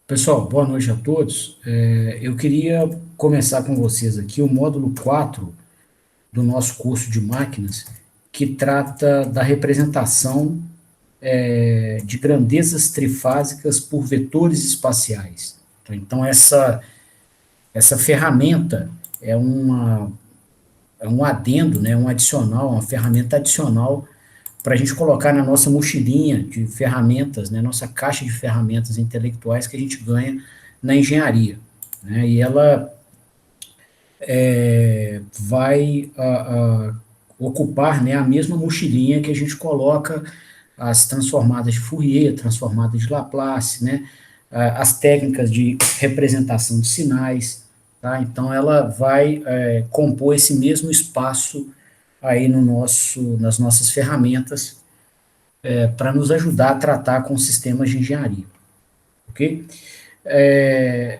Pessoal, boa noite a todos. Eu queria começar com vocês aqui o módulo 4 do nosso curso de máquinas, que trata da representação de grandezas trifásicas por vetores espaciais. Então, essa ferramenta é um adendo, né, um adicional, uma ferramenta adicional para a gente colocar na nossa mochilinha de ferramentas, né, nossa caixa de ferramentas intelectuais que a gente ganha na engenharia. Né, e ela vai ocupar, né, a mesma mochilinha que a gente coloca as transformadas de Fourier, transformadas de Laplace, né, as técnicas de representação de sinais. Tá? Então, ela vai compor esse mesmo espaço aí nas nossas ferramentas para nos ajudar a tratar com sistemas de engenharia. Ok?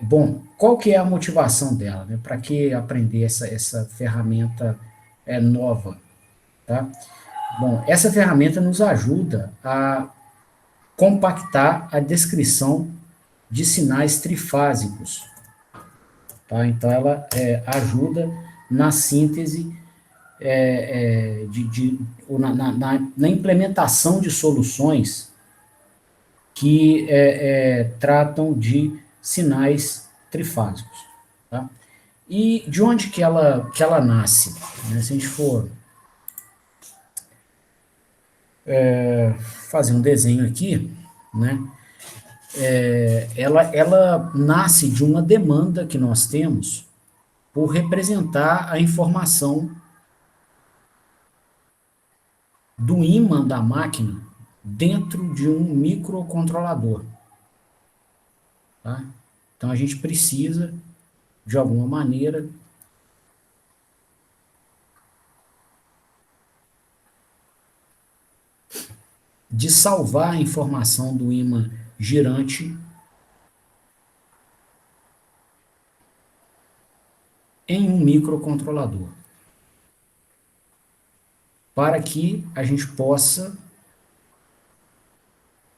Bom, qual que é a motivação dela? Né? Para que aprender essa ferramenta nova? Tá? Bom, essa ferramenta nos ajuda a compactar a descrição de sinais trifásicos. Tá? Então, ela ajuda na síntese na implementação de soluções que tratam de sinais trifásicos. Tá? E de onde que ela nasce? Né? Se a gente for fazer um desenho aqui, né? Ela nasce de uma demanda que nós temos por representar a informação do ímã da máquina dentro de um microcontrolador. Tá? Então a gente precisa, de alguma maneira, de salvar a informação do ímã girante em um microcontrolador, para que a gente possa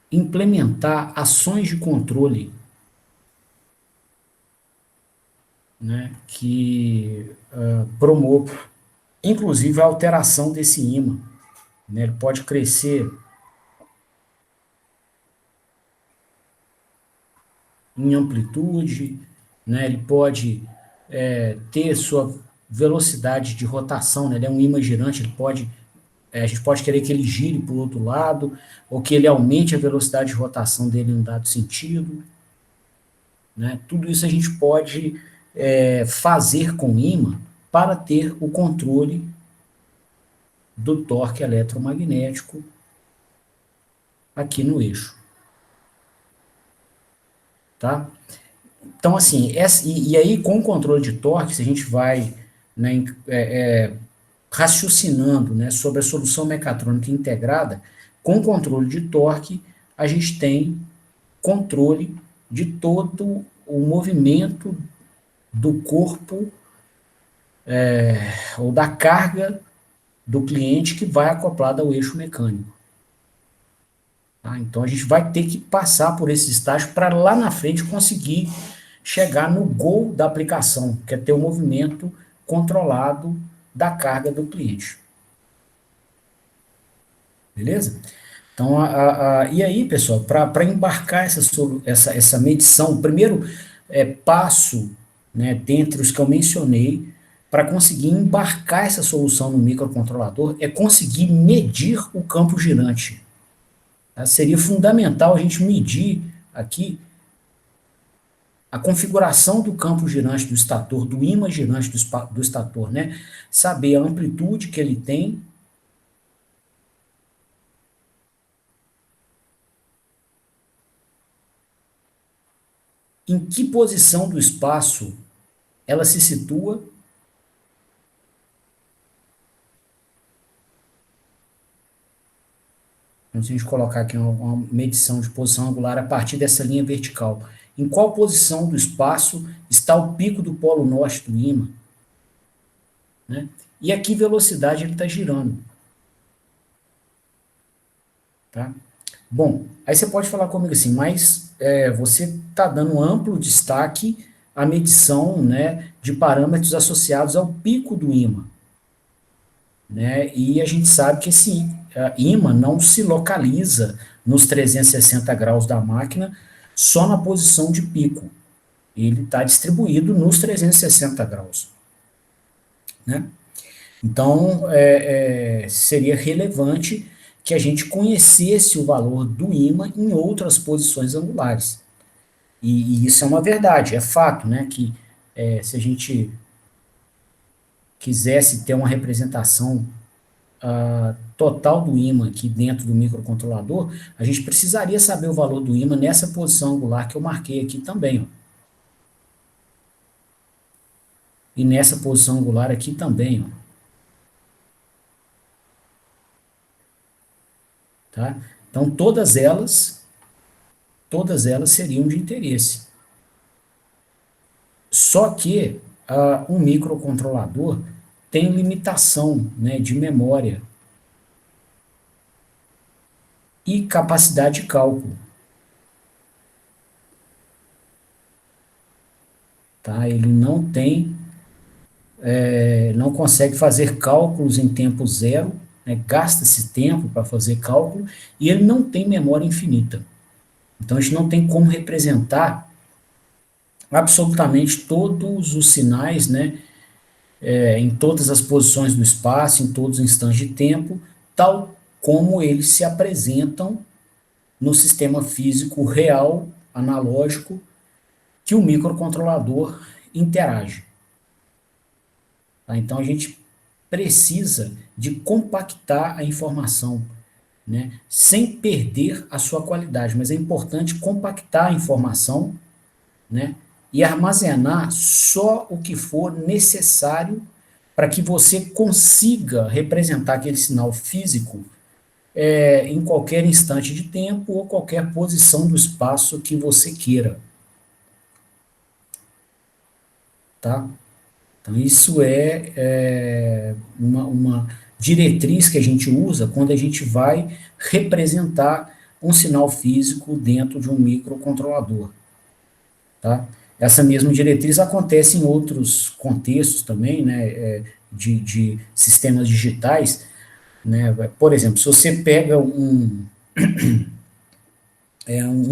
implementar ações de controle, né, que promovam, inclusive, a alteração desse ímã. Né, ele pode crescer em amplitude, né, ele pode ter sua velocidade de rotação, né, ele é um ímã girante, a gente pode querer que ele gire para o outro lado, ou que ele aumente a velocidade de rotação dele em um dado sentido. Né? Tudo isso a gente pode fazer com o ímã para ter o controle do torque eletromagnético aqui no eixo. Tá? Então, assim, e aí com o controle de torque, se a gente vai, né, raciocinando, né, sobre a solução mecatrônica integrada, com controle de torque, a gente tem controle de todo o movimento do corpo ou da carga do cliente que vai acoplada ao eixo mecânico. Tá? Então a gente vai ter que passar por esse estágio para lá na frente conseguir chegar no goal da aplicação, que é ter o movimento controlado da carga do cliente. Beleza? Então, e aí, pessoal, para embarcar essa medição, o primeiro passo, né, dentre os que eu mencionei, para conseguir embarcar essa solução no microcontrolador, é conseguir medir o campo girante. Tá? Seria fundamental a gente medir aqui a configuração do campo girante do estator, do ímã girante do estator, né? Saber a amplitude que ele tem, em que posição do espaço ela se situa. Então, se a gente colocar aqui uma medição de posição angular a partir dessa linha vertical, em qual posição do espaço está o pico do polo norte do ímã? Né? E a que velocidade ele está girando. Tá? Bom, aí você pode falar comigo assim, mas você está dando amplo destaque à medição, né, de parâmetros associados ao pico do ímã, né? E a gente sabe que esse ímã não se localiza nos 360 graus da máquina só na posição de pico. Ele está distribuído nos 360 graus, né? Então, seria relevante que a gente conhecesse o valor do ímã em outras posições angulares. E isso é uma verdade, é fato, né? Que se a gente quisesse ter uma representação total do ímã aqui dentro do microcontrolador, a gente precisaria saber o valor do ímã nessa posição angular que eu marquei aqui também, ó. E nessa posição angular aqui também, ó, tá? Então, todas elas seriam de interesse. Só que um microcontrolador tem limitação, né, de memória e capacidade de cálculo. Tá? Ele não consegue fazer cálculos em tempo zero, né, gasta-se tempo para fazer cálculo, e ele não tem memória infinita. Então, a gente não tem como representar absolutamente todos os sinais, né, em todas as posições do espaço, em todos os instantes de tempo, tal como eles se apresentam no sistema físico real, analógico, que o microcontrolador interage. Tá? Então, a gente precisa de compactar a informação, né, sem perder a sua qualidade, mas é importante compactar a informação, né, e armazenar só o que for necessário para que você consiga representar aquele sinal físico em qualquer instante de tempo ou qualquer posição do espaço que você queira, tá? Então, isso uma diretriz que a gente usa quando a gente vai representar um sinal físico dentro de um microcontrolador, tá? Essa mesma diretriz acontece em outros contextos também, né, de sistemas digitais, né? Por exemplo, se você pega um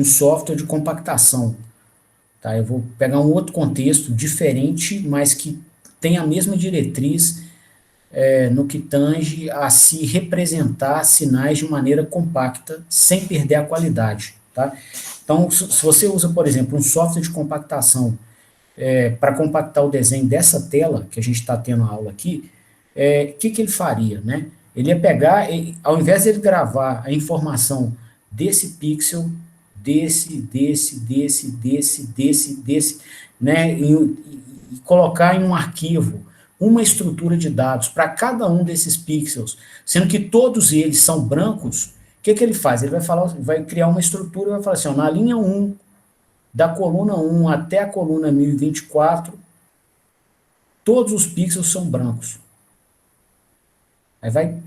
software de compactação, tá? Eu vou pegar um outro contexto diferente, mas que tem a mesma diretriz no que tange a se representar sinais de maneira compacta, sem perder a qualidade, tá? Então, se você usa, por exemplo, um software de compactação para compactar o desenho dessa tela, que a gente está tendo a aula aqui, que ele faria, né? Ele ia pegar, ao invés de ele gravar a informação desse pixel, desse, né, e colocar em um arquivo uma estrutura de dados para cada um desses pixels, sendo que todos eles são brancos, o que ele faz? Ele vai criar uma estrutura e vai falar assim, ó, na linha 1, da coluna 1 até a coluna 1024, todos os pixels são brancos. Aí vai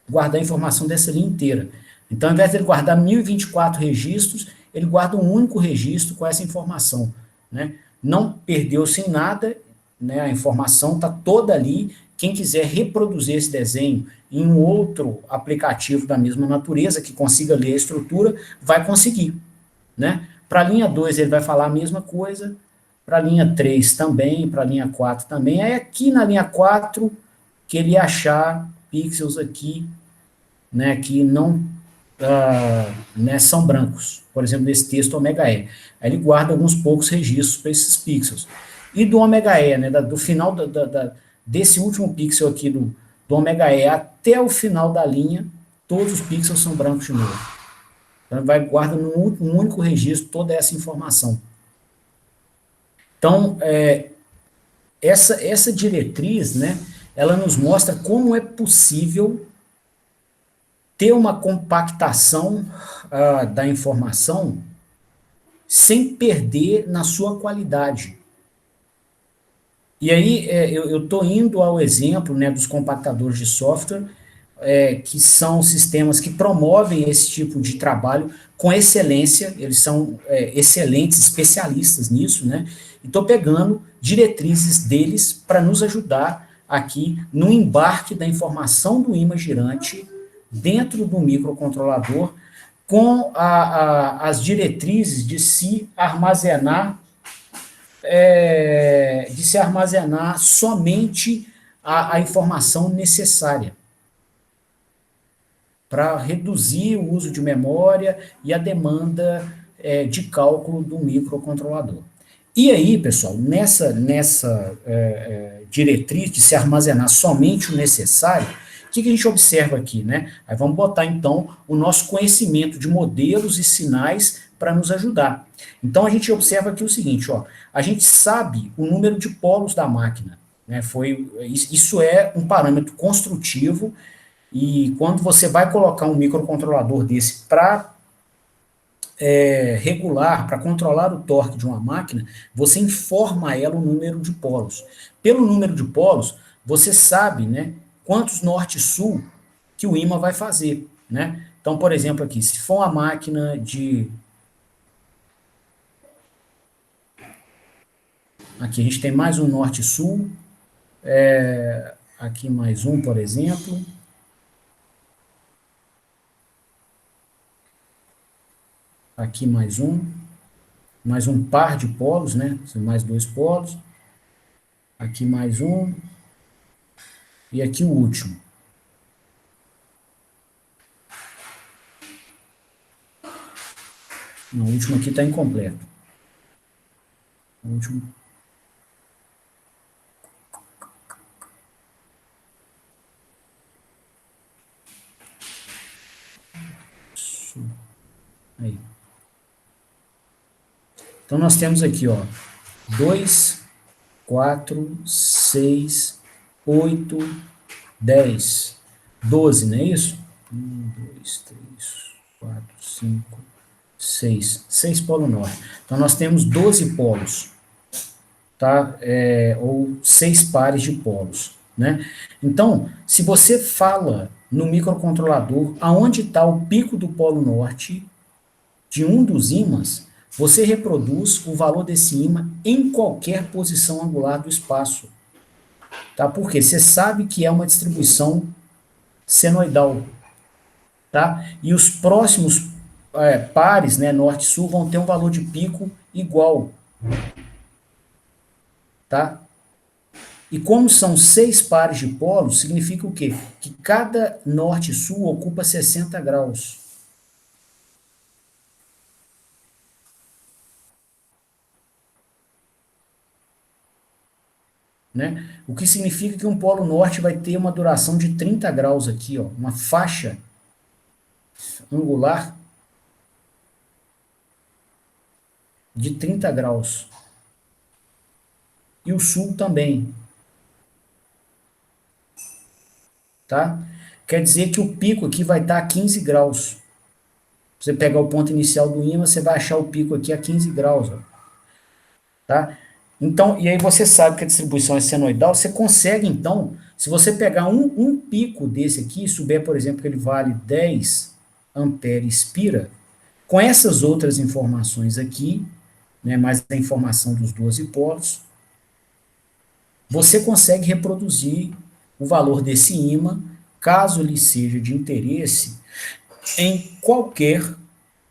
guardar a informação dessa linha inteira. Então, ao invés de ele guardar 1024 registros, ele guarda um único registro com essa informação, né? Não perdeu-se em nada, né? A informação está toda ali. Quem quiser reproduzir esse desenho em um outro aplicativo da mesma natureza, que consiga ler a estrutura, vai conseguir, né? Para a linha 2 ele vai falar a mesma coisa, para a linha 3 também, para a linha 4 também. Aí aqui na linha 4 que ele achar pixels aqui, né, que não né, são brancos. Por exemplo, nesse texto ômega E. Aí ele guarda alguns poucos registros para esses pixels. E do ômega E, né, do final desse último pixel aqui do ômega E até o final da linha, todos os pixels são brancos de novo. Então, vai guarda num único registro toda essa informação. Então, essa diretriz, né, ela nos mostra como é possível ter uma compactação da informação sem perder na sua qualidade. E aí eu estou indo ao exemplo, né, dos compactadores de software, que são sistemas que promovem esse tipo de trabalho, com excelência, eles são excelentes especialistas nisso, né? E estou pegando diretrizes deles para nos ajudar aqui no embarque da informação do imã girante dentro do microcontrolador, com as diretrizes de se armazenar somente a informação necessária para reduzir o uso de memória e a demanda de cálculo do microcontrolador. E aí, pessoal, nessa diretriz de se armazenar somente o necessário, o que a gente observa aqui, né? Aí vamos botar, então, o nosso conhecimento de modelos e sinais para nos ajudar. Então, a gente observa aqui o seguinte, ó, a gente sabe o número de polos da máquina, né? Isso é um parâmetro construtivo, e quando você vai colocar um microcontrolador desse para regular, para controlar o torque de uma máquina, você informa a ela o número de polos. Pelo número de polos, você sabe, né, quantos norte e sul que o ímã vai fazer, né? Então, por exemplo, aqui, se for uma máquina de... Aqui a gente tem mais um norte e sul, aqui mais um, por exemplo. Aqui mais um par de polos, né? Mais dois polos. Aqui mais um. E aqui o último. Não, o último aqui está incompleto. O último. Aí. Então, nós temos aqui, ó, 2, 4, 6, 8, 10, 12, não é isso? 1, 2, 3, 4, 5, 6. 6 polos norte. Então, nós temos 12 polos, tá? Ou 6 pares de polos, né? Então, se você fala no microcontrolador aonde está o pico do polo norte de um dos ímãs, você reproduz o valor desse ímã em qualquer posição angular do espaço. Tá? Porque você sabe que é uma distribuição senoidal. Tá? E os próximos pares, né, norte e sul, vão ter um valor de pico igual. Tá? E como são 6 pares de polos, significa o quê? Que cada norte e sul ocupa 60 graus. Né? O que significa que um polo norte vai ter uma duração de 30 graus aqui, ó, uma faixa angular de 30 graus. E o sul também. Tá? Quer dizer que o pico aqui vai estar a 15 graus. Você pegar o ponto inicial do ímã, você vai achar o pico aqui a 15 graus. Ó. Tá? Então, e aí você sabe que a distribuição é senoidal, você consegue, então, se você pegar um pico desse aqui, souber, por exemplo, que ele vale 10 ampere espira, com essas outras informações aqui, né, mais a informação dos 12 polos, você consegue reproduzir o valor desse ímã, caso lhe seja de interesse, em qualquer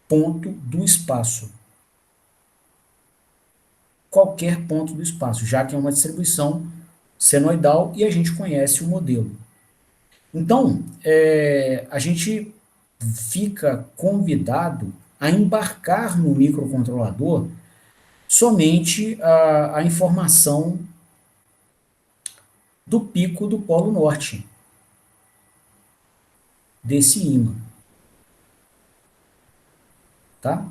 ponto do espaço. Qualquer ponto do espaço, já que é uma distribuição senoidal e a gente conhece o modelo. Então, a gente fica convidado a embarcar no microcontrolador somente a informação do pico do polo norte desse ímã. Tá?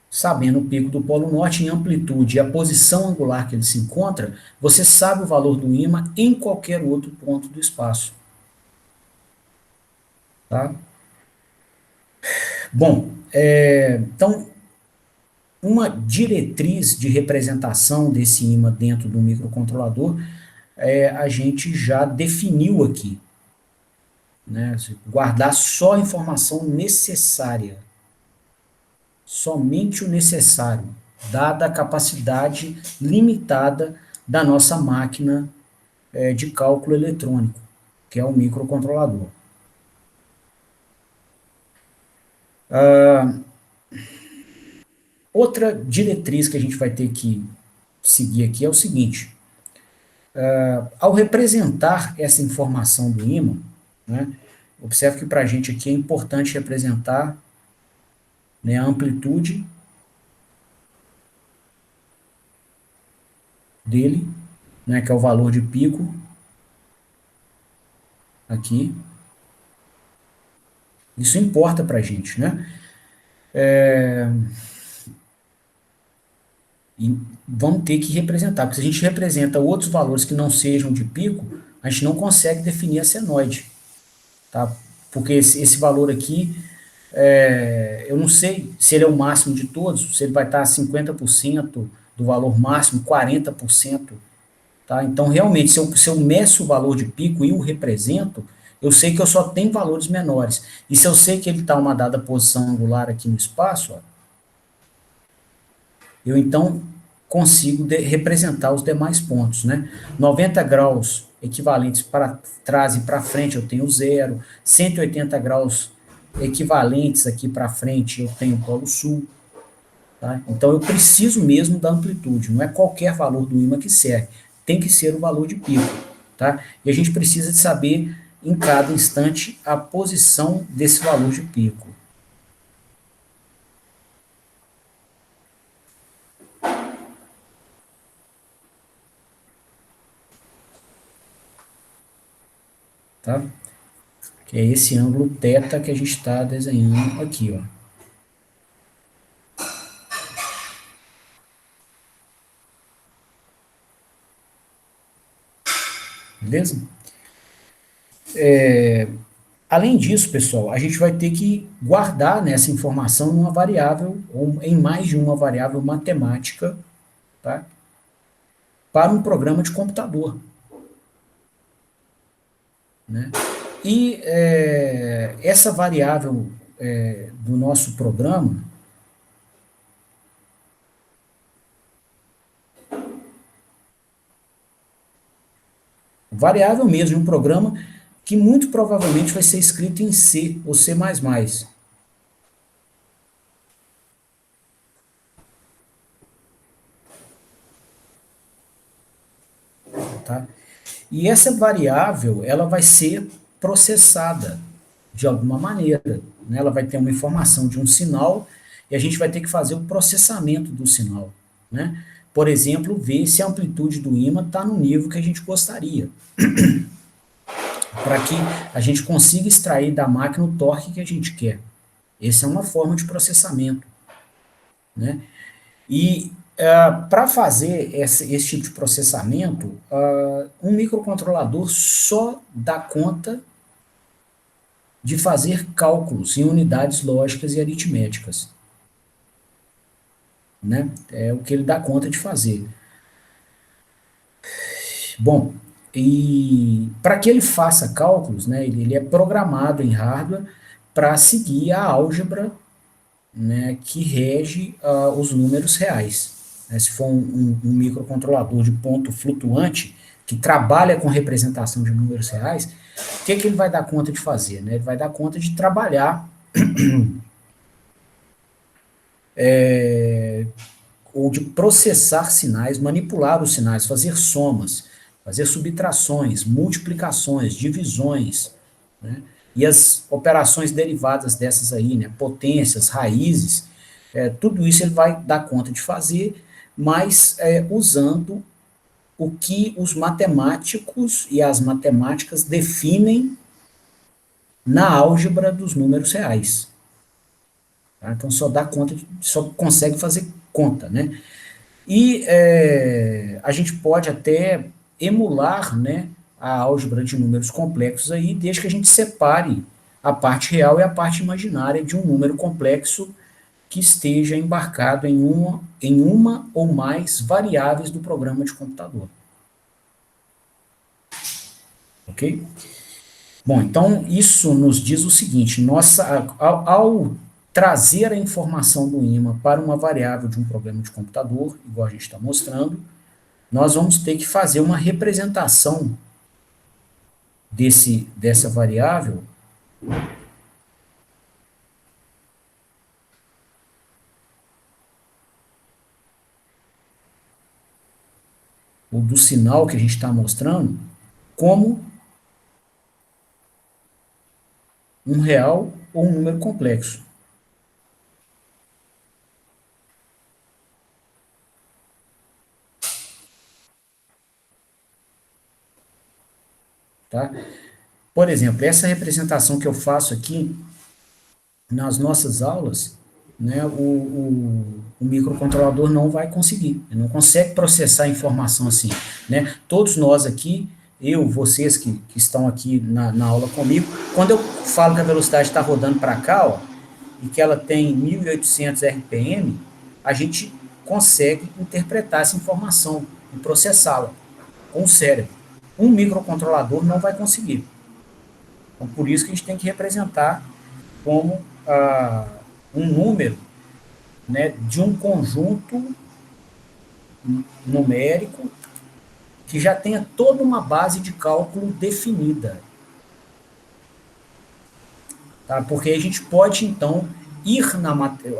Sabendo o pico do polo norte em amplitude e a posição angular que ele se encontra, você sabe o valor do ímã em qualquer outro ponto do espaço. Tá? Bom, então, uma diretriz de representação desse ímã dentro do microcontrolador, a gente já definiu aqui. Né? Guardar só a informação necessária. somente o necessário, dada a capacidade limitada da nossa máquina de cálculo eletrônico, que é o microcontrolador. Outra diretriz que a gente vai ter que seguir aqui é o seguinte: ao representar essa informação do ímã, né, observe que para a gente aqui é importante representar, né, a amplitude dele, né, que é o valor de pico, aqui. Isso importa para a gente, né? E vamos ter que representar, porque se a gente representa outros valores que não sejam de pico, a gente não consegue definir a senoide, tá? Porque esse valor aqui, eu não sei se ele é o máximo de todos, se ele vai estar a 50% do valor máximo, 40%, tá? Então, realmente, se eu meço o valor de pico e o represento, eu sei que eu só tenho valores menores. E se eu sei que ele está uma dada posição angular aqui no espaço, ó, eu então consigo representar os demais pontos, né? 90 graus equivalentes para trás e para frente eu tenho zero, 180 graus equivalentes aqui para frente eu tenho o polo sul, tá? Então eu preciso mesmo da amplitude, não é qualquer valor do ímã que serve, tem que ser o valor de pico, tá? E a gente precisa de saber em cada instante a posição desse valor de pico. Tá? Que é esse ângulo θ que a gente está desenhando aqui, ó. Beleza? Além disso, pessoal, a gente vai ter que guardar, né, essa informação numa variável, ou em mais de uma variável matemática, tá? Para um programa de computador, né? E essa variável do nosso programa, variável mesmo de um programa que muito provavelmente vai ser escrito em C ou C++, tá? E essa variável, ela vai ser processada de alguma maneira, né? Ela vai ter uma informação de um sinal e a gente vai ter que fazer o processamento do sinal, né? Por exemplo, ver se a amplitude do ímã está no nível que a gente gostaria, para que a gente consiga extrair da máquina o torque que a gente quer. Essa é uma forma de processamento, né? E para fazer esse tipo de processamento, um microcontrolador só dá conta de fazer cálculos em unidades lógicas e aritméticas, né? É o que ele dá conta de fazer. Bom, e para que ele faça cálculos, né, ele é programado em hardware para seguir a álgebra, né, que rege os números reais. Né? Se for um microcontrolador de ponto flutuante, que trabalha com representação de números reais, o que ele vai dar conta de fazer? Né? Ele vai dar conta de trabalhar ou de processar sinais, manipular os sinais, fazer somas, fazer subtrações, multiplicações, divisões, né? E as operações derivadas dessas aí, né? Potências, raízes, tudo isso ele vai dar conta de fazer, mas usando o que os matemáticos e as matemáticas definem na álgebra dos números reais. Tá? Então só dá conta, só consegue fazer conta, né? E a gente pode até emular, né, a álgebra de números complexos aí, desde que a gente separe a parte real e a parte imaginária de um número complexo que esteja embarcado em uma ou mais variáveis do programa de computador. Ok? Bom, então isso nos diz o seguinte: ao trazer a informação do ímã para uma variável de um programa de computador, igual a gente está mostrando, nós vamos ter que fazer uma representação dessa variável ou do sinal que a gente está mostrando como um real ou um número complexo. Tá? Por exemplo, essa representação que eu faço aqui nas nossas aulas, né, o microcontrolador não vai conseguir, ele não consegue processar a informação assim. Né? Todos nós aqui, eu, vocês que estão aqui na aula comigo, quando eu falo que a velocidade está rodando para cá, ó, e que ela tem 1.800 RPM, a gente consegue interpretar essa informação e processá-la com o cérebro. Um microcontrolador não vai conseguir. Então, por isso que a gente tem que representar como um número, né, de um conjunto numérico que já tenha toda uma base de cálculo definida. Tá? Porque a gente pode, então, ir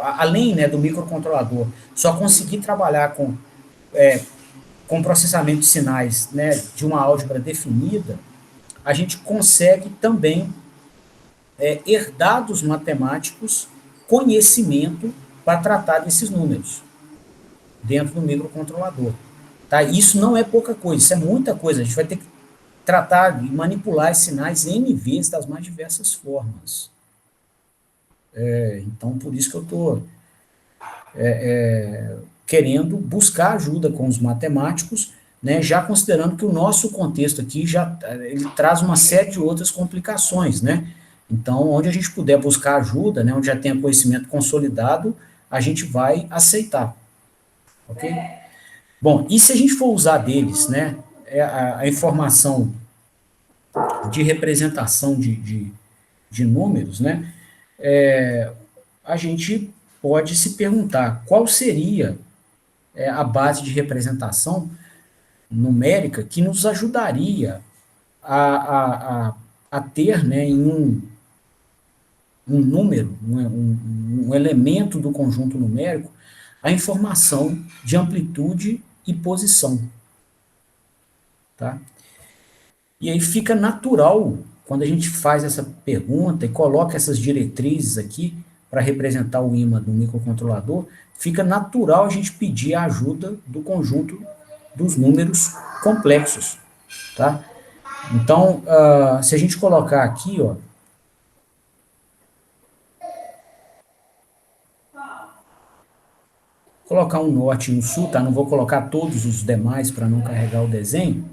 além, né, do microcontrolador, só conseguir trabalhar com processamento de sinais, né, de uma álgebra definida, a gente consegue também herdar dos matemáticos conhecimento para tratar desses números dentro do microcontrolador. Tá? Isso não é pouca coisa, isso é muita coisa. A gente vai ter que tratar e manipular esses sinais N vezes das mais diversas formas. Então, por isso que eu estou querendo buscar ajuda com os matemáticos, né, já considerando que o nosso contexto aqui ele traz uma série de outras complicações, né? Então, onde a gente puder buscar ajuda, né, onde já tenha conhecimento consolidado, a gente vai aceitar, ok? Bom, e se a gente for usar deles, né, a informação de representação de números, né, a gente pode se perguntar qual seria a base de representação numérica que nos ajudaria a ter, né, em um número, um elemento do conjunto numérico, a informação de amplitude e posição. Tá? E aí fica natural, quando a gente faz essa pergunta e coloca essas diretrizes aqui para representar o ímã do microcontrolador, fica natural a gente pedir a ajuda do conjunto dos números complexos. Tá? Então, se a gente colocar aqui, ó, colocar um norte e um sul, tá? Não vou colocar todos os demais para não carregar o desenho.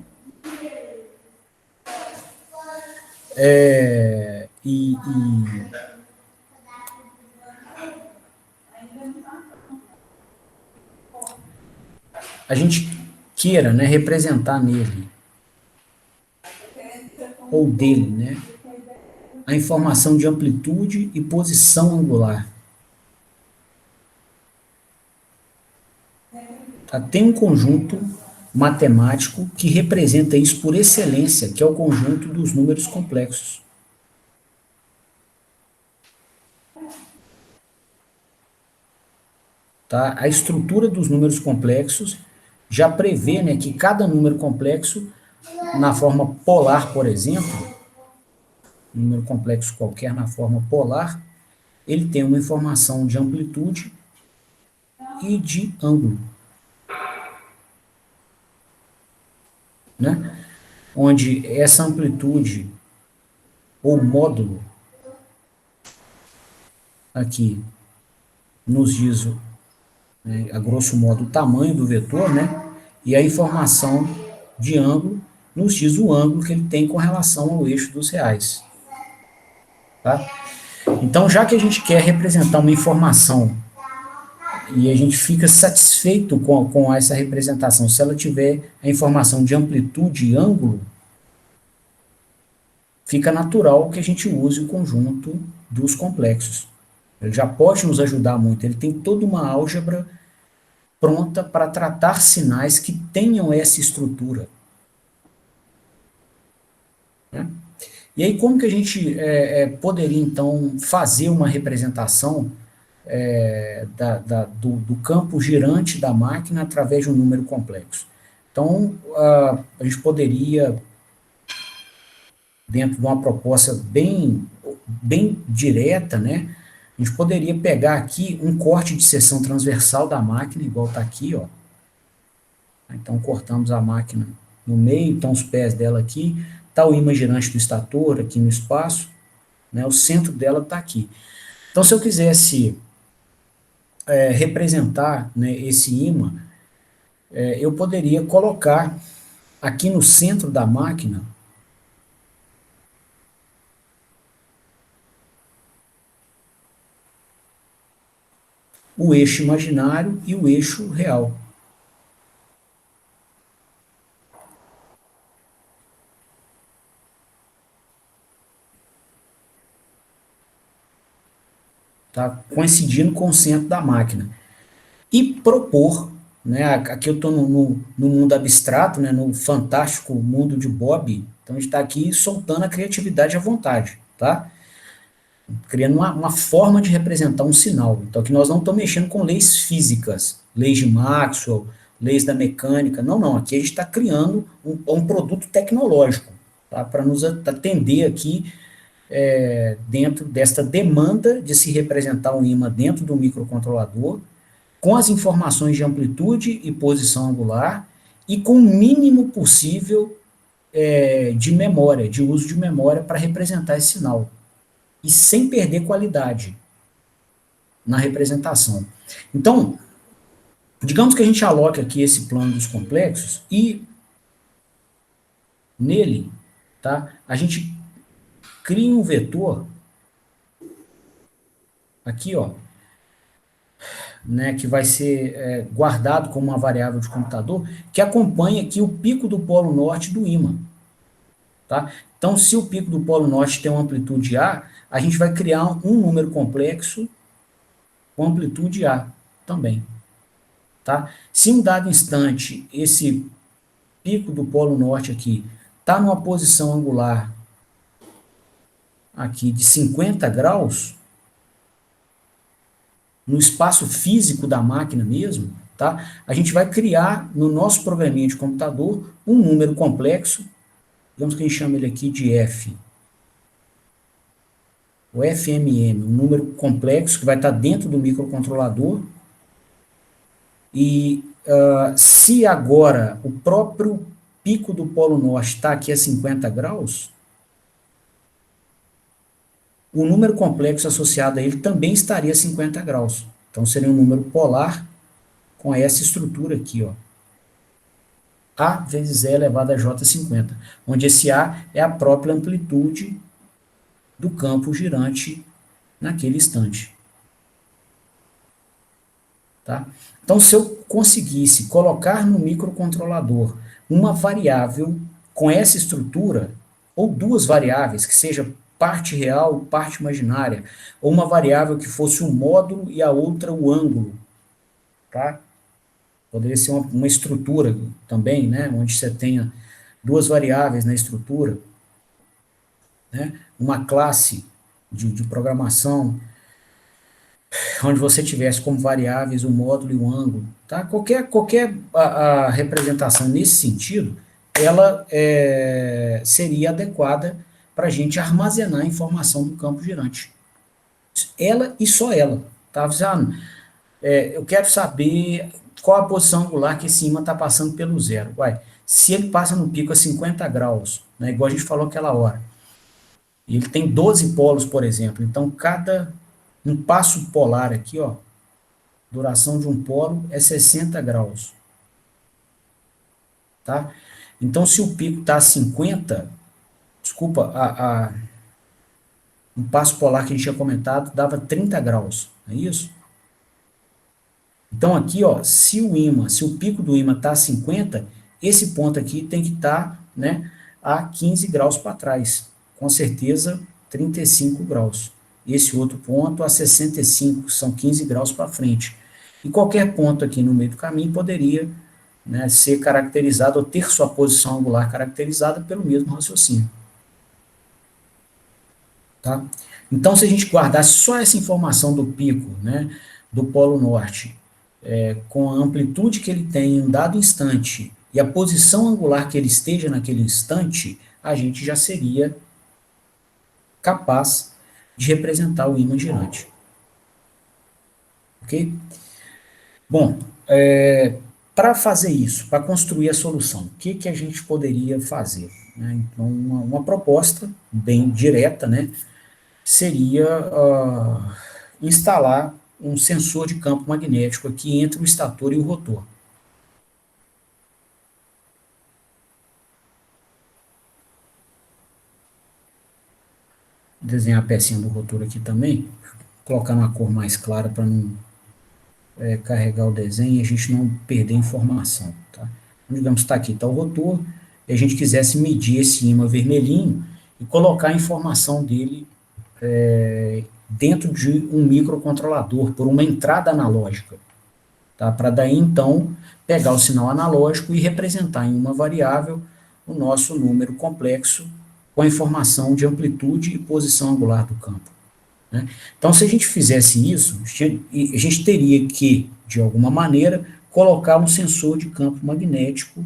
A gente queira, né, representar nele, ou dele, né, a informação de amplitude e posição angular. Tá? Tem um conjunto matemático que representa isso por excelência, que é o conjunto dos números complexos. Tá? A estrutura dos números complexos já prevê, né, que cada número complexo, na forma polar, por exemplo, um número complexo qualquer na forma polar, ele tem uma informação de amplitude e de ângulo. Né? Onde essa amplitude ou módulo aqui nos diz, né, a grosso modo, o tamanho do vetor, né? E a informação de ângulo nos diz o ângulo que ele tem com relação ao eixo dos reais. Tá? Então, já que a gente quer representar uma informação e a gente fica satisfeito com essa representação, se ela tiver a informação de amplitude e ângulo, fica natural que a gente use o conjunto dos complexos. Ele já pode nos ajudar muito. Ele tem toda uma álgebra pronta para tratar sinais que tenham essa estrutura, né? E aí, como que a gente poderia, então, fazer uma representação do campo girante da máquina através de um número complexo? Então, a gente poderia, dentro de uma proposta bem direta, né, a gente poderia pegar aqui um corte de seção transversal da máquina, igual está aqui, ó. Então, cortamos a máquina no meio, então os pés dela aqui, está o ímã girante do estator aqui no espaço, né, o centro dela está aqui. Então, se eu quisesse representar, né, esse ímã, eu poderia colocar aqui no centro da máquina o eixo imaginário e o eixo real. Tá? Coincidindo com o centro da máquina. E propor, né, aqui eu estou no mundo abstrato, né, no fantástico mundo de Bob, então a gente está aqui soltando a criatividade à vontade, tá? Criando uma forma de representar um sinal. Então aqui nós não estamos mexendo com leis físicas, leis de Maxwell, leis da mecânica, não, não, aqui a gente está criando um produto tecnológico, tá? Para nos atender aqui dentro desta demanda de se representar um ímã dentro do microcontrolador, com as informações de amplitude e posição angular, e com o mínimo possível de memória, de uso de memória para representar esse sinal, e sem perder qualidade na representação. Então, digamos que a gente aloque aqui esse plano dos complexos, e nele, tá, a gente cria um vetor, aqui, ó, né, que vai ser guardado como uma variável de computador, que acompanha aqui o pico do polo norte do ímã. Tá? Então, se o pico do polo norte tem uma amplitude A, a gente vai criar um número complexo com amplitude A também. Tá? Se em um dado instante esse pico do polo norte aqui está numa posição angular aqui de 50 graus, no espaço físico da máquina mesmo, tá? A gente vai criar no nosso programinha de computador um número complexo, digamos que a gente chama ele aqui de F. O FMM, um número complexo que vai estar dentro do microcontrolador. E se agora o próprio pico do Polo Norte está aqui a 50 graus, o número complexo associado a ele também estaria a 50 graus. Então seria um número polar com essa estrutura aqui, ó. A vezes E elevado a J50, onde esse A é a própria amplitude do campo girante naquele instante. Tá? Então, se eu conseguisse colocar no microcontrolador uma variável com essa estrutura, ou duas variáveis, que seja parte real, parte imaginária, ou uma variável que fosse um módulo e a outra o ângulo, tá? Poderia ser uma estrutura também, né, onde você tenha duas variáveis na estrutura, né, uma classe de programação, onde você tivesse como variáveis o módulo e o ângulo, tá? Qualquer a representação nesse sentido, ela seria adequada para a gente armazenar a informação do campo girante. Ela e só ela, tá? Eu quero saber qual a posição angular que esse ímã está passando pelo zero. Uai, se ele passa no pico a 50 graus, né, igual a gente falou aquela hora, e ele tem 12 polos, por exemplo, então um passo polar aqui, ó, duração de um polo é 60 graus. Tá? Então, se o pico está a 50, desculpa, um passo polar que a gente tinha comentado dava 30 graus, não é isso? Então, aqui, ó, se o pico do ímã está a 50, esse ponto aqui tem que estar, né, a 15 graus para trás. Com certeza, 35 graus. esse outro ponto a 65, são 15 graus para frente. E qualquer ponto aqui no meio do caminho poderia, né, ser caracterizado ou ter sua posição angular caracterizada pelo mesmo raciocínio. Tá? Então, se a gente guardasse só essa informação do pico, né, do Polo Norte, com a amplitude que ele tem em um dado instante e a posição angular que ele esteja naquele instante, a gente já seria capaz de representar o ímã girante. Ok? Bom, para fazer isso, para construir a solução, o que a gente poderia fazer? Né? Então, uma proposta bem direta, né, seria instalar um sensor de campo magnético aqui entre o estator e o rotor. Vou desenhar a pecinha do rotor aqui também, colocar uma cor mais clara para não carregar o desenho e a gente não perder informação. Tá? Digamos que está aqui, está o rotor, e a gente quisesse medir esse ímã vermelhinho e colocar a informação dele dentro de um microcontrolador, por uma entrada analógica. Tá? Para daí, então, pegar o sinal analógico e representar em uma variável o nosso número complexo com a informação de amplitude e posição angular do campo. Né? Então, se a gente fizesse isso, a gente teria que, de alguma maneira, colocar um sensor de campo magnético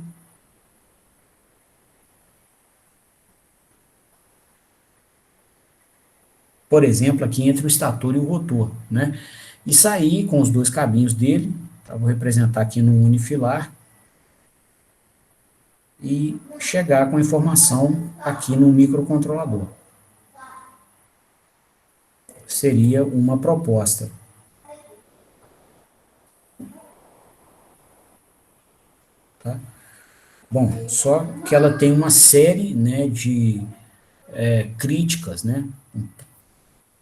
por exemplo, aqui entre o estator e o rotor, né? E sair com os dois cabinhos dele, tá? Vou representar aqui no unifilar, e chegar com a informação aqui no microcontrolador. Seria uma proposta. Tá? Bom, só que ela tem uma série, né, de críticas, né?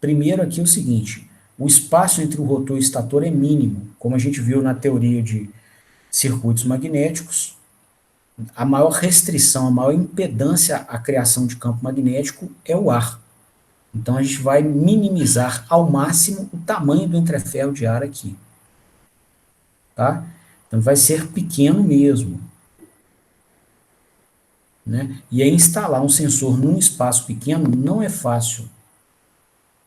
Primeiro aqui é o seguinte, o espaço entre o rotor e o estator é mínimo, como a gente viu na teoria de circuitos magnéticos. A maior restrição, a maior impedância à criação de campo magnético é o ar. Então a gente vai minimizar ao máximo o tamanho do entreferro de ar aqui. Tá? Então vai ser pequeno mesmo. Né? E aí instalar um sensor num espaço pequeno não é fácil.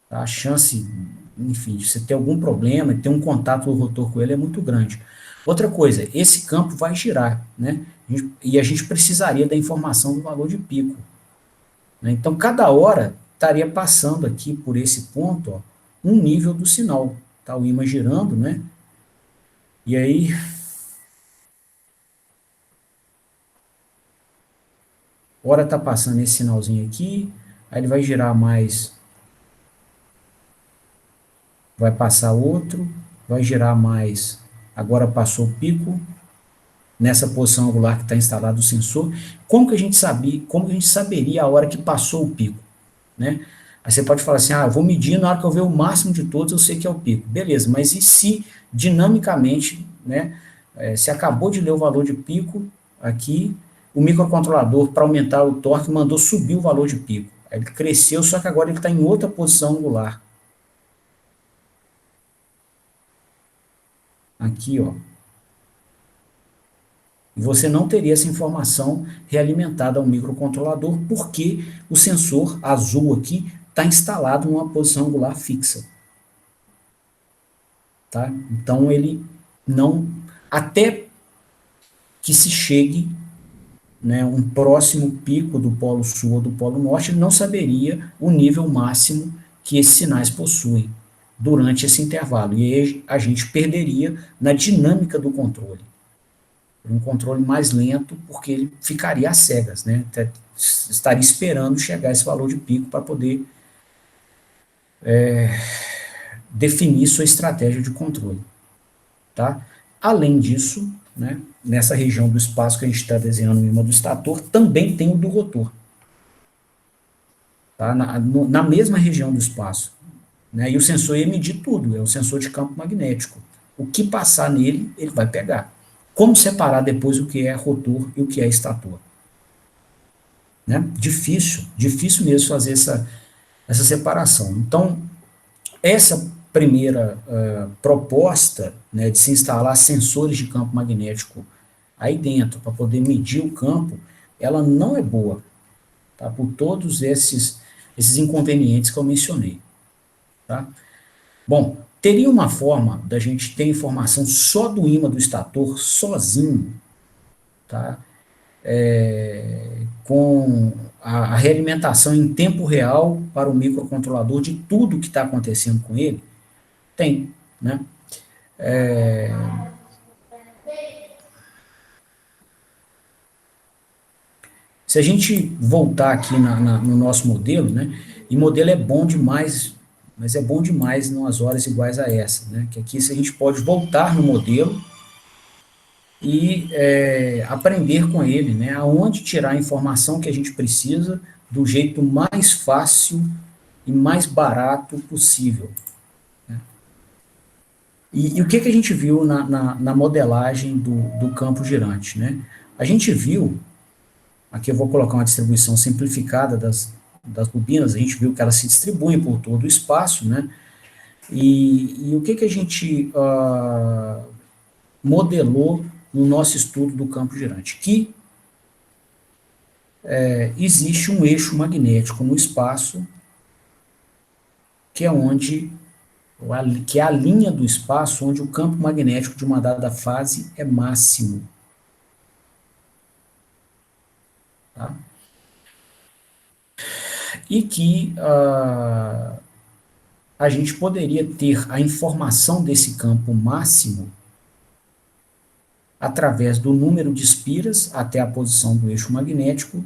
Tá? A chance, enfim, de você ter algum problema, ter um contato do rotor com ele é muito grande. Outra coisa, esse campo vai girar, né? E a gente precisaria da informação do valor de pico. Né? Então, cada hora estaria passando aqui por esse ponto, ó, um nível do sinal. Tá o ímã girando, né? E aí, hora está passando esse sinalzinho aqui, aí ele vai girar mais, vai passar outro, vai girar mais, agora passou o pico, nessa posição angular que está instalado o sensor. Como que a gente sabia, como que a gente saberia a hora que passou o pico? Né? Aí você pode falar assim, eu vou medir, na hora que eu ver o máximo de todos, eu sei que é o pico. Beleza, mas e se dinamicamente, né, se acabou de ler o valor de pico aqui, o microcontrolador, para aumentar o torque, mandou subir o valor de pico. Aí ele cresceu, só que agora ele está em outra posição angular. Aqui, ó. E você não teria essa informação realimentada ao microcontrolador, porque o sensor azul aqui está instalado numa posição angular fixa. Tá? Então ele não, até que se chegue, né, um próximo pico do polo sul ou do polo norte, ele não saberia o nível máximo que esses sinais possuem durante esse intervalo. E aí a gente perderia na dinâmica do controle. Um controle mais lento, porque ele ficaria às cegas, né? Estaria esperando chegar esse valor de pico para poder definir sua estratégia de controle. Tá? Além disso, né, nessa região do espaço que a gente está desenhando o ímã do estator, também tem o do rotor. Tá? Na mesma região do espaço. Né? E o sensor ia medir tudo, é o sensor de campo magnético. O que passar nele, ele vai pegar. Como separar depois o que é rotor e o que é estator? Né? Difícil mesmo fazer essa separação. Então, Essa primeira proposta, né, de se instalar sensores de campo magnético aí dentro para poder medir o campo, ela não é boa, tá? Por todos esses inconvenientes que eu mencionei, tá? Bom, teria uma forma da gente ter informação só do ímã do estator sozinho, tá? Com a realimentação em tempo real para o microcontrolador de tudo que está acontecendo com ele? Tem, né? Se a gente voltar aqui no nosso modelo, né? E modelo é bom demais, mas é bom demais nas horas iguais a essa, né? Que aqui se a gente pode voltar no modelo e aprender com ele, né? Aonde tirar a informação que a gente precisa do jeito mais fácil e mais barato possível. E o que a gente viu na modelagem do campo girante, né? A gente viu, aqui eu vou colocar uma distribuição simplificada das bobinas, a gente viu que elas se distribuem por todo o espaço, né? E o que a gente modelou no nosso estudo do campo girante? Que existe um eixo magnético no espaço, que é onde que é a linha do espaço onde o campo magnético de uma dada fase é máximo. Tá? E que a gente poderia ter a informação desse campo máximo através do número de espiras até a posição do eixo magnético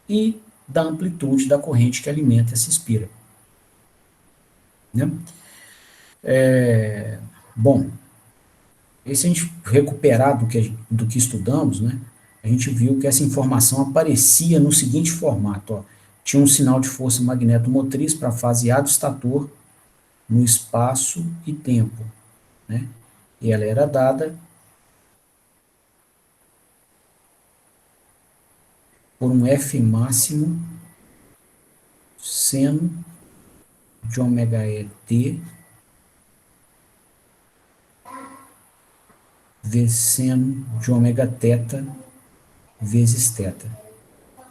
e da amplitude da corrente que alimenta essa espira. Né? Bom, e se a gente recuperar do que estudamos, né, a gente viu que essa informação aparecia no seguinte formato. Ó, tinha um sinal de força magnetomotriz para a fase A do estator no espaço e tempo. Né? E ela era dada por um F máximo seno de ômega E t vezes seno de ômega θ vezes θ.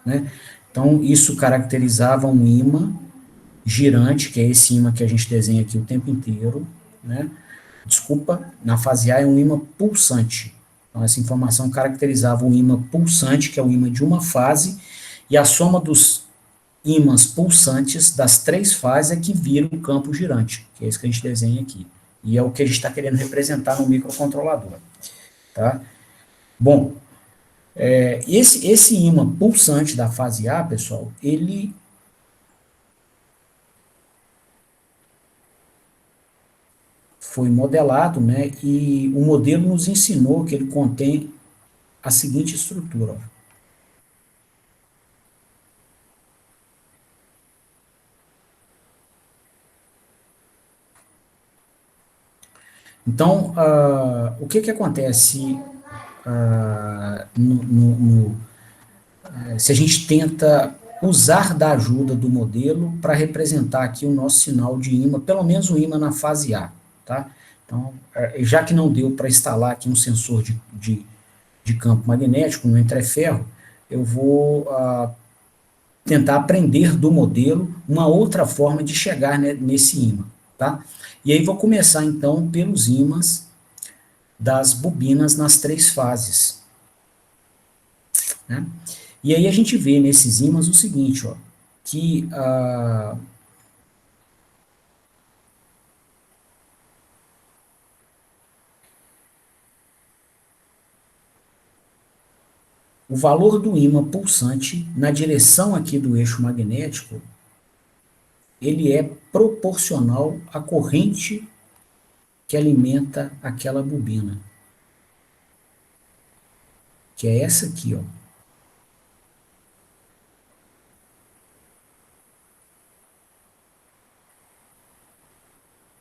Né? Então, isso caracterizava um ímã girante, que é esse ímã que a gente desenha aqui o tempo inteiro. Né? Desculpa, na fase A é um ímã pulsante. Então, essa informação caracterizava um ímã pulsante, que é o ímã de uma fase, e a soma dos ímãs pulsantes das três fases é que vira o campo girante, que é isso que a gente desenha aqui. E é o que a gente está querendo representar no microcontrolador. Tá? Bom, esse ímã pulsante da fase A, pessoal, ele foi modelado, né, e o modelo nos ensinou que ele contém a seguinte estrutura. Ó. Então, o que acontece se a gente tenta usar da ajuda do modelo para representar aqui o nosso sinal de ímã, pelo menos o ímã na fase A, tá? Então, já que não deu para instalar aqui um sensor de campo magnético no entreferro, eu vou tentar aprender do modelo uma outra forma de chegar nesse ímã, tá? E aí vou começar, então, pelos ímãs das bobinas nas três fases, né? E aí a gente vê nesses ímãs o seguinte, ó, que o valor do ímã pulsante na direção aqui do eixo magnético, ele é proporcional à corrente que alimenta aquela bobina, que é essa aqui, ó.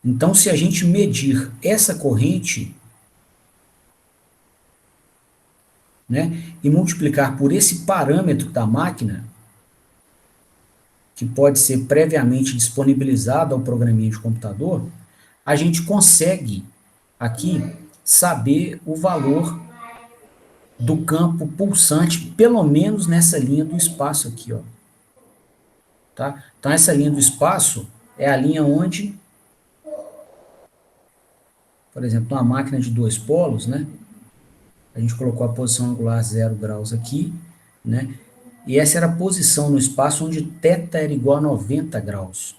Então, se a gente medir essa corrente, né, e multiplicar por esse parâmetro da máquina, que pode ser previamente disponibilizado ao programinha de computador, a gente consegue aqui saber o valor do campo pulsante, pelo menos nessa linha do espaço aqui, ó. Tá? Então, essa linha do espaço é a linha onde, por exemplo, uma máquina de dois polos, né? A gente colocou a posição angular 0 graus aqui, né? E essa era a posição no espaço onde θ era igual a 90 graus.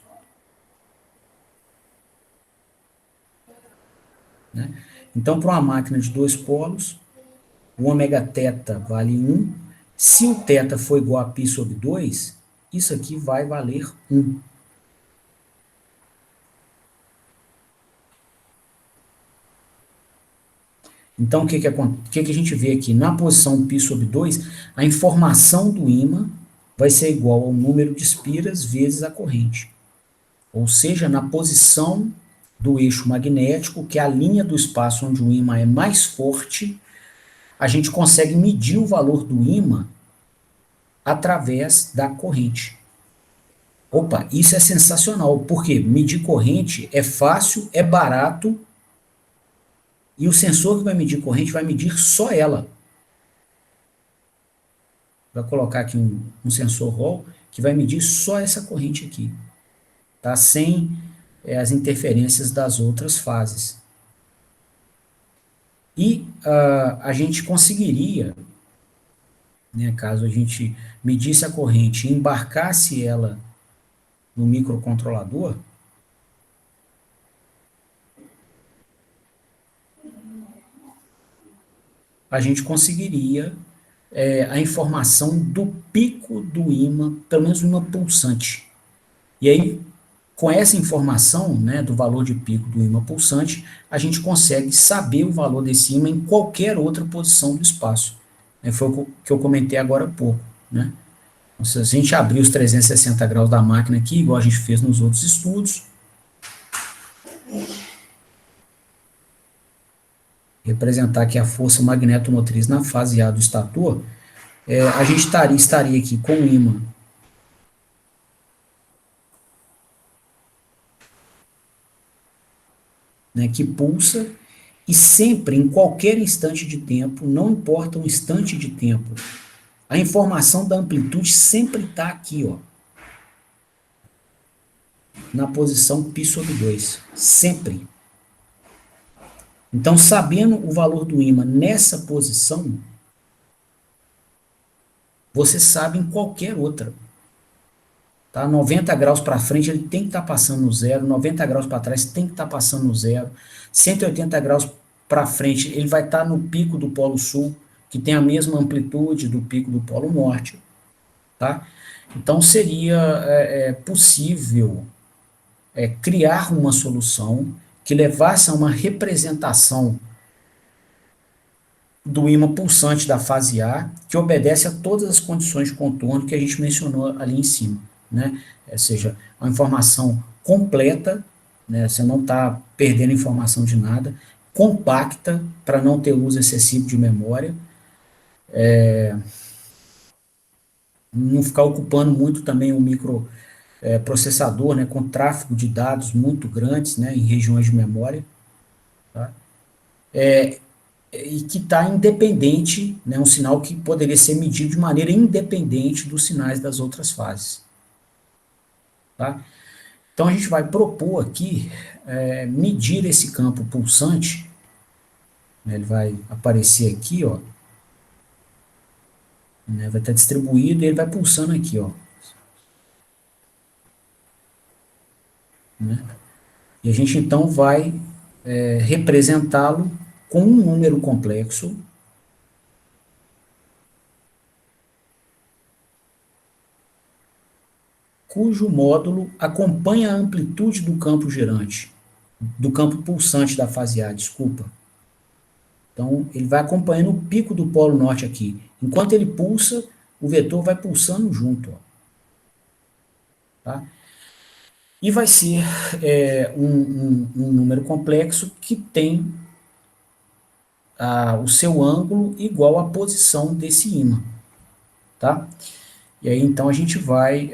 Né? Então, para uma máquina de dois polos, o ômega θ vale 1. Se o θ for igual a π sobre 2, isso aqui vai valer 1. Então, o que a gente vê aqui? Na posição π sobre 2, a informação do ímã vai ser igual ao número de espiras vezes a corrente. Ou seja, na posição do eixo magnético, que é a linha do espaço onde o ímã é mais forte, a gente consegue medir o valor do ímã através da corrente. Opa, isso é sensacional, porque medir corrente é fácil, é barato, e o sensor que vai medir corrente vai medir só ela. Vai colocar aqui um sensor Hall que vai medir só essa corrente aqui, tá? Sem as interferências das outras fases. E a gente conseguiria, né, caso a gente medisse a corrente e embarcasse ela no microcontrolador, a gente conseguiria a informação do pico do ímã, pelo menos uma pulsante. E aí, com essa informação, né, do valor de pico do ímã pulsante, a gente consegue saber o valor desse ímã em qualquer outra posição do espaço. Foi o que eu comentei agora há pouco. Né? Então, se a gente abrir os 360 graus da máquina aqui, igual a gente fez nos outros estudos, representar aqui a força magnetomotriz na fase A do estator, a gente estaria aqui com o ímã né, que pulsa, e sempre, em qualquer instante de tempo, não importa o instante de tempo, a informação da amplitude sempre está aqui, ó, na posição π sobre 2, sempre. Então, sabendo o valor do ímã nessa posição, você sabe em qualquer outra. Tá? 90 graus para frente, ele tem que estar passando no zero, 90 graus para trás, tem que estar passando no zero, 180 graus para frente, ele vai estar no pico do Polo Sul, que tem a mesma amplitude do pico do Polo Norte. Tá? Então, seria possível criar uma solução que levasse a uma representação do ímã pulsante da fase A, que obedece a todas as condições de contorno que a gente mencionou ali em cima. Né? Ou seja, uma informação completa, né? Você não está perdendo informação de nada, compacta, para não ter uso excessivo de memória, não ficar ocupando muito também o microprocessador, né, com tráfego de dados muito grandes, né, em regiões de memória, tá? E que está independente, né, um sinal que poderia ser medido de maneira independente dos sinais das outras fases. Tá? Então a gente vai propor aqui medir esse campo pulsante, né, ele vai aparecer aqui, ó, né, vai estar distribuído e ele vai pulsando aqui, ó, né? E a gente então vai representá-lo com um número complexo, cujo módulo acompanha a amplitude do campo girante, do campo pulsante da fase A, desculpa. Então, ele vai acompanhando o pico do polo norte aqui. Enquanto ele pulsa, o vetor vai pulsando junto. Ó. Tá? E vai ser um número complexo que tem o seu ângulo igual à posição desse ímã. Tá? E aí, então, a gente vai,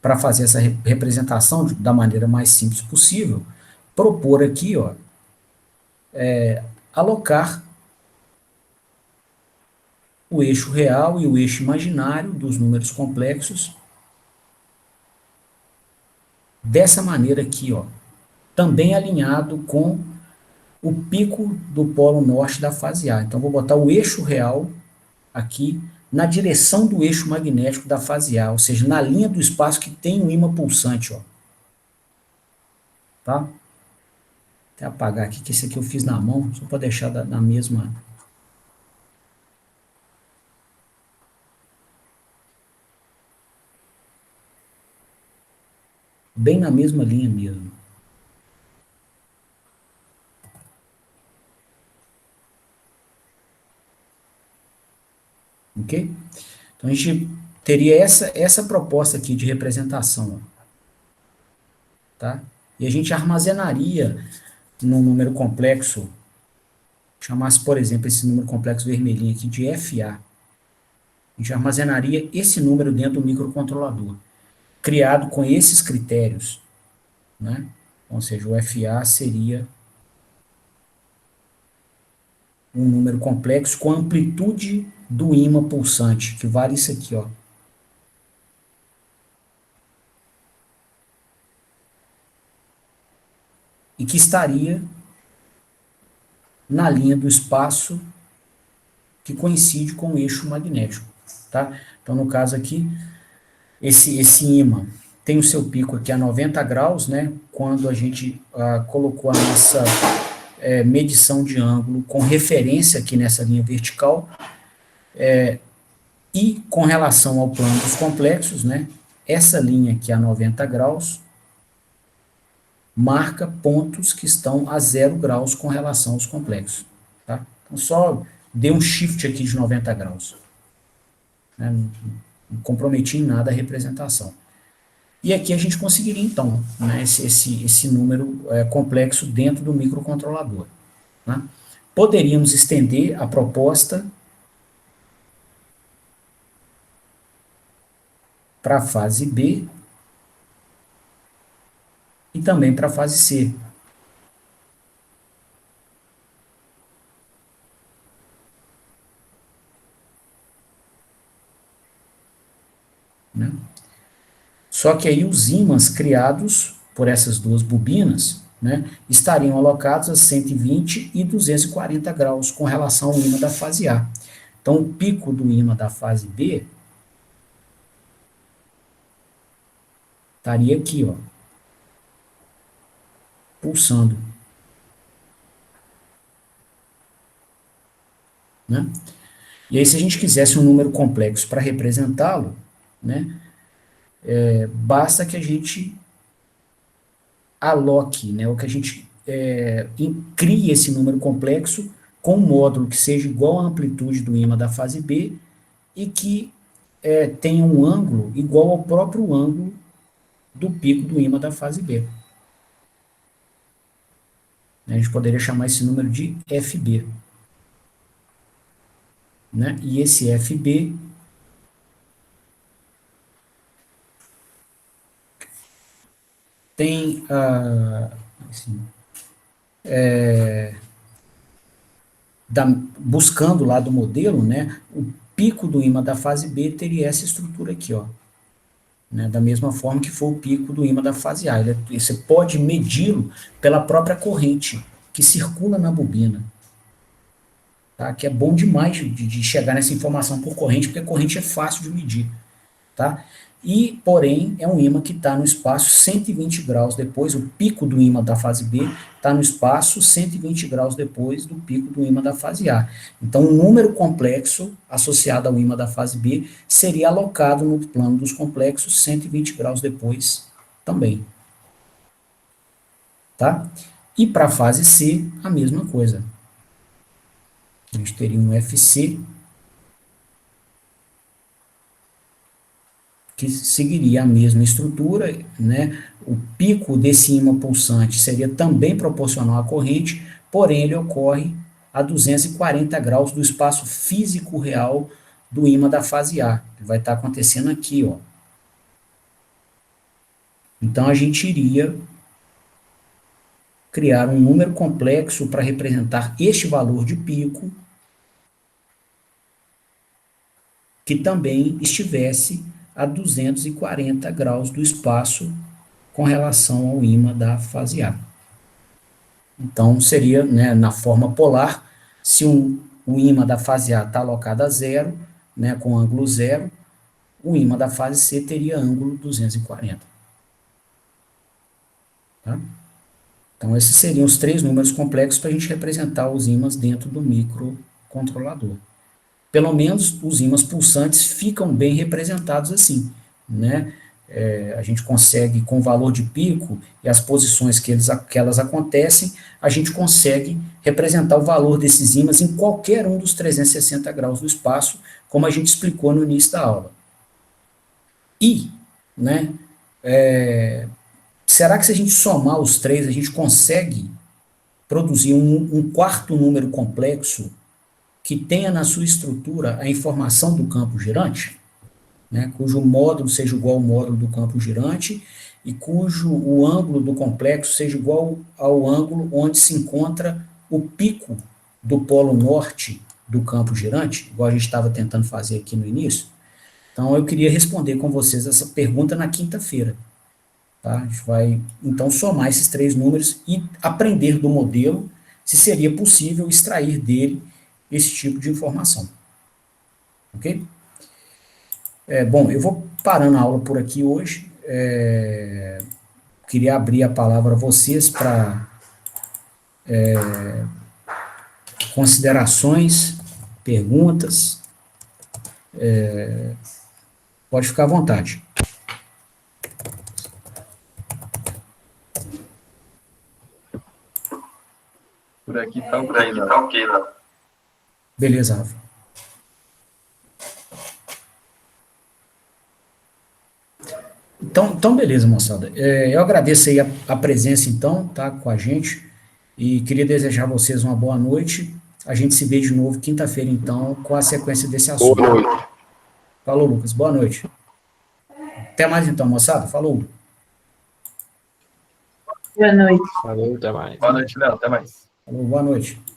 para fazer essa representação da maneira mais simples possível, propor aqui, ó, alocar o eixo real e o eixo imaginário dos números complexos dessa maneira aqui, ó, também alinhado com o pico do polo norte da fase A. Então, vou botar o eixo real aqui na direção do eixo magnético da fase A, ou seja, na linha do espaço que tem o ímã pulsante, ó. Tá? Até apagar aqui, que esse aqui eu fiz na mão, só para deixar na mesma. Bem na mesma linha mesmo. Ok? Então a gente teria essa proposta aqui de representação, ó, tá? E a gente armazenaria num número complexo, chamasse, por exemplo, esse número complexo vermelhinho aqui de FA. A gente armazenaria esse número dentro do microcontrolador, criado com esses critérios, né? Ou seja, o FA seria um número complexo com amplitude do ímã pulsante, que vale isso aqui, ó. E que estaria na linha do espaço que coincide com o eixo magnético, tá? Então, no caso aqui, esse ímã tem o seu pico aqui a 90 graus, né? Quando a gente colocou a nossa medição de ângulo com referência aqui nessa linha vertical, e com relação ao plano dos complexos, né? Essa linha aqui a 90 graus marca pontos que estão a 0 graus com relação aos complexos, tá? Então, só dei um shift aqui de 90 graus, né? Não comprometi em nada a representação. E aqui a gente conseguiria, então, né, esse número complexo dentro do microcontrolador, né? Poderíamos estender a proposta para a fase B e também para a fase C. Né? Só que aí os ímãs criados por essas duas bobinas, né, estariam alocados a 120 e 240 graus com relação ao ímã da fase A. Então, o pico do ímã da fase B estaria aqui, ó, pulsando. Né? E aí, se a gente quisesse um número complexo para representá-lo, né, basta que a gente aloque, né, ou que a gente crie esse número complexo com um módulo que seja igual à amplitude do ímã da fase B e que tenha um ângulo igual ao próprio ângulo do pico do ímã da fase B. A gente poderia chamar esse número de FB. Né? E esse FB tem, assim, buscando lá do modelo, né, o pico do ímã da fase B teria essa estrutura aqui, ó, né, da mesma forma que foi o pico do ímã da fase A. Você pode medi-lo pela própria corrente que circula na bobina. Tá? Que é bom demais de chegar nessa informação por corrente, porque a corrente é fácil de medir. Tá? E, porém, é um ímã que está no espaço 120 graus depois, o pico do ímã da fase B está no espaço 120 graus depois do pico do ímã da fase A. Então, um número complexo associado ao ímã da fase B seria alocado no plano dos complexos 120 graus depois também. Tá? E para a fase C, a mesma coisa. A gente teria um FC que seguiria a mesma estrutura, né? O pico desse ímã pulsante seria também proporcional à corrente, porém ele ocorre a 240 graus do espaço físico real do ímã da fase A. Vai estar acontecendo aqui, ó. Então, a gente iria criar um número complexo para representar este valor de pico, que também estivesse a 240 graus do espaço com relação ao ímã da fase A. Então, seria, né, na forma polar, se o ímã da fase A está alocado a zero, né, com ângulo zero, o ímã da fase C teria ângulo 240. Tá? Então, esses seriam os três números complexos para a gente representar os ímãs dentro do microcontrolador. Pelo menos os ímãs pulsantes ficam bem representados assim, né? A gente consegue, com o valor de pico e as posições que elas acontecem, a gente consegue representar o valor desses ímãs em qualquer um dos 360 graus do espaço, como a gente explicou no início da aula. E, né, será que se a gente somar os três, a gente consegue produzir um quarto número complexo que tenha na sua estrutura a informação do campo girante, né, cujo módulo seja igual ao módulo do campo girante e cujo o ângulo do complexo seja igual ao ângulo onde se encontra o pico do polo norte do campo girante, igual a gente estava tentando fazer aqui no início? Então, eu queria responder com vocês essa pergunta na quinta-feira. Tá? A gente vai, então, somar esses três números e aprender do modelo se seria possível extrair dele esse tipo de informação. Ok? Bom, eu vou parando a aula por aqui hoje. Queria abrir a palavra a vocês para considerações, perguntas. Pode ficar à vontade. Por aqui tá ok, Léo. Beleza, Rafa. Então, beleza, moçada. Eu agradeço aí a presença, então, tá, com a gente, e queria desejar a vocês uma boa noite. A gente se vê de novo quinta-feira, então, com a sequência desse assunto. Boa noite. Falou, Lucas. Boa noite. Até mais, então, moçada. Falou. Boa noite. Valeu, até mais. Boa noite, Léo. Até mais. Falou, boa noite.